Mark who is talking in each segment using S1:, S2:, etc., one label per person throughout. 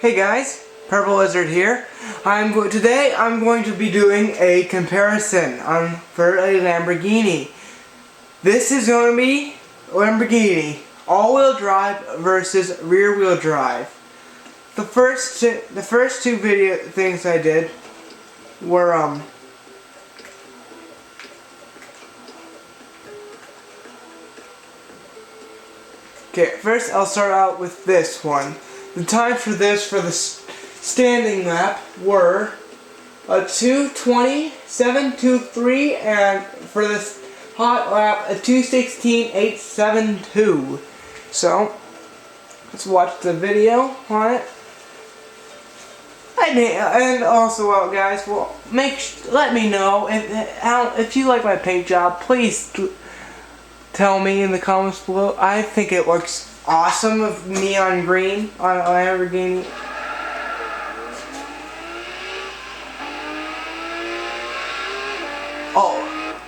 S1: Hey guys, Purple Lizard here. Today I'm going to be doing a comparison for a Lamborghini. This is going to be Lamborghini all-wheel drive versus rear-wheel drive. The first two video things I did were okay, first I'll start out with this one. The times for this for the standing lap were a 2:20, 7:23, and for this hot lap a 2:16, 8:72. So let's watch the video on it. And also, guys, well, let me know if you like my paint job. Please tell me in the comments below. I think it looks awesome of neon green on a Lamborghini. Oh,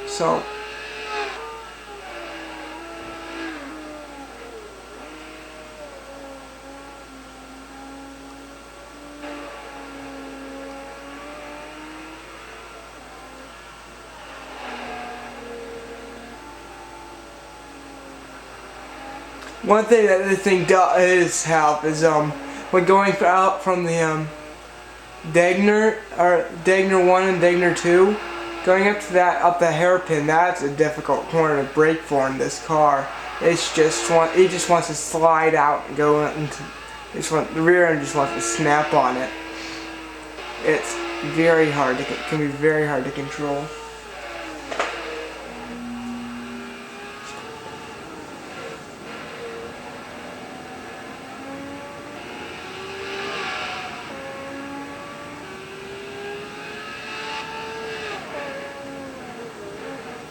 S1: so one thing that this thing does help is when going out from the Degner 1 and Degner 2, going up to up the hairpin, that's a difficult corner to brake for in this car. It just wants to slide out and go into. The rear end just wants to snap on it. It's very hard to can be very hard to control.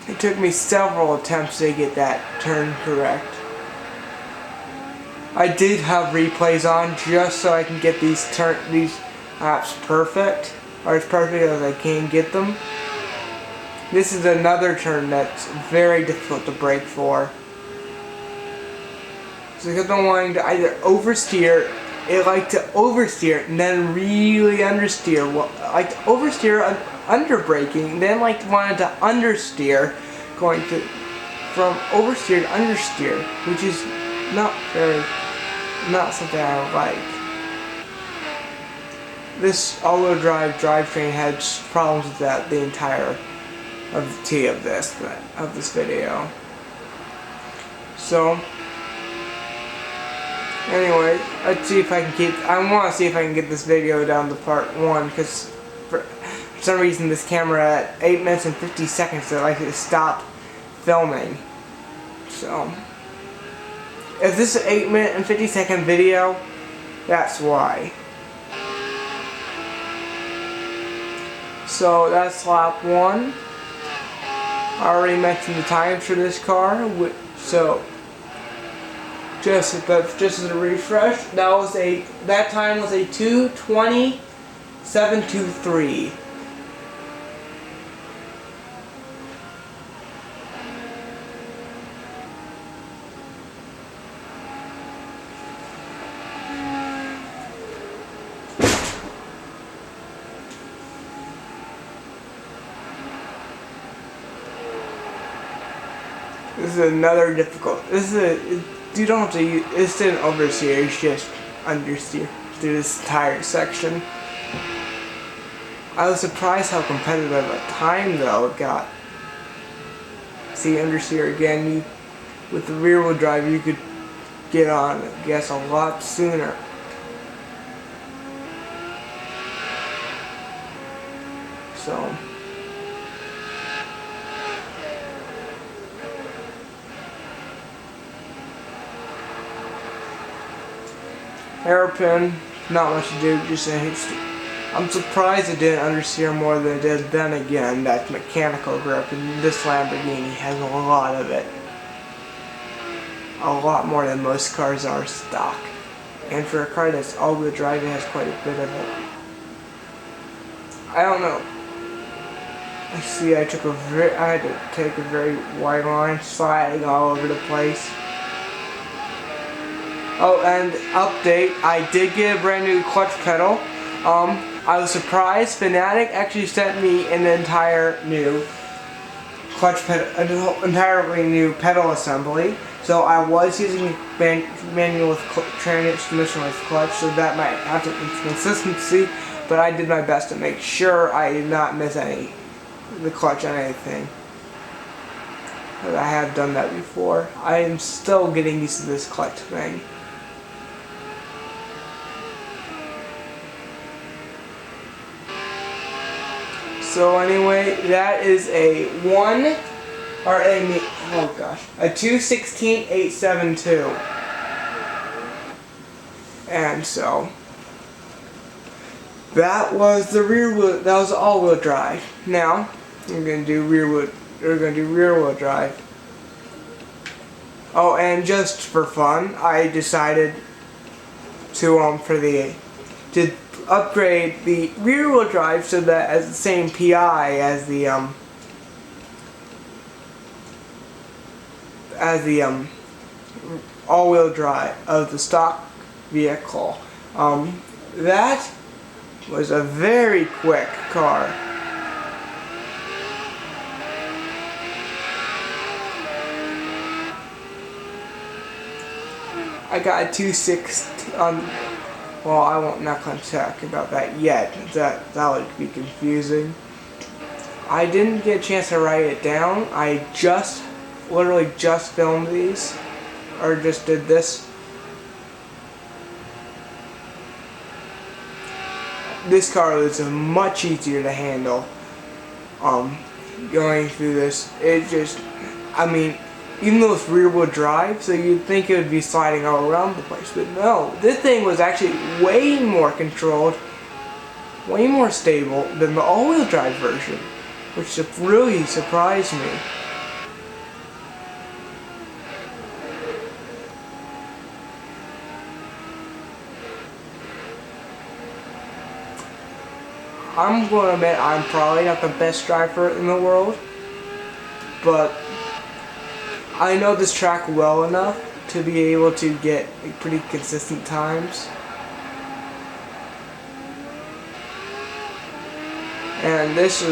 S1: It took me several attempts to get that turn correct. I did have replays on just so I can get these laps perfect, or as perfect as I can get them. This is another turn that's very difficult to brake for. So because I'm wanting to either oversteer, it like to oversteer and then really understeer. Well, I like to oversteer under braking, then like wanted to understeer, going from oversteer to understeer, which is not something I like. This all-wheel drive drivetrain had problems with that the entire of this video. So anyway, let's see if I can I want to see if I can get this video down to part 1, because for some reason this camera at 8 minutes and 50 seconds I like to stop filming. So if this is an 8 minute and 50 second video, that's why. So that's lap 1. I already mentioned the times for this car, so just as a refresh, that time was a 2:20, 7:23. This is another difficult. You don't have to use. This didn't oversteer. It's just understeer through this entire section. I was surprised how competitive a time though it got. See, understeer again. With the rear-wheel drive, you could get on, I guess, a lot sooner. So. Hairpin, not much to do, just I'm surprised it didn't understeer more than it did. Then again, that mechanical grip, and this Lamborghini has a lot of it. A lot more than most cars are stock. And for a car that's all-wheel drive, it has quite a bit of it. I don't know. I see I had to take a very wide line, sliding all over the place. Oh, and update, I did get a brand new clutch pedal. I was surprised. Fanatic actually sent me an entire new clutch pedal, an entirely new pedal assembly. So I was using manual with transmission with clutch, so that might have to inconsistency. But I did my best to make sure I did not miss the clutch on anything. But I have done that before. I am still getting used to this clutch thing. So anyway, that is a 216-872. And so that was the rear wheel. That was all-wheel drive. Now we're gonna do rear-wheel drive. Oh, and just for fun, I decided to upgrade the rear-wheel drive so that as the same PI as the all-wheel drive of the stock vehicle. That was a very quick car. I got a 260 on. Well, I'm not going to talk about that yet. That would be confusing. I didn't get a chance to write it down. I literally just filmed these, or just did this. This car was much easier to handle. Going through this, even though it's rear-wheel drive, so you'd think it would be sliding all around the place, but no. This thing was actually way more controlled, way more stable than the all-wheel drive version, which really surprised me. I'm going to admit I'm probably not the best driver in the world, but I know this track well enough to be able to get pretty consistent times. And this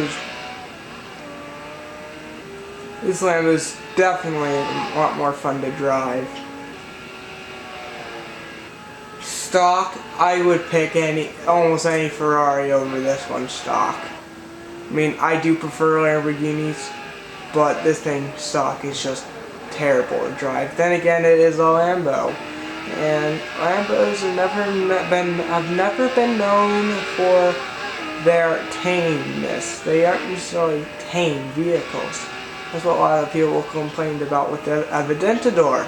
S1: Lambo is definitely a lot more fun to drive. Stock, I would pick almost any Ferrari over this one stock. I mean, I do prefer Lamborghinis, but this thing stock is just terrible to drive. Then again, it is a Lambo, and Lambos have never been known for their tameness. They aren't necessarily tame vehicles. That's what a lot of people complained about with the Aventador,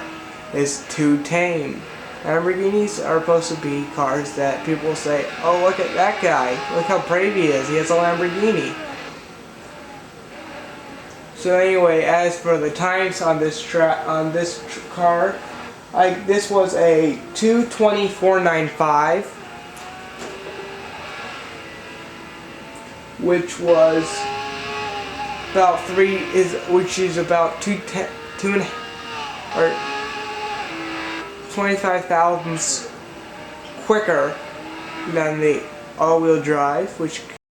S1: is too tame. Lamborghinis are supposed to be cars that people say, oh, look at that guy, look how brave he is, he has a Lamborghini. So anyway, as for the times on this car, this was a 2:24.95, which was about which is about 25 thousandths quicker than the all-wheel drive, which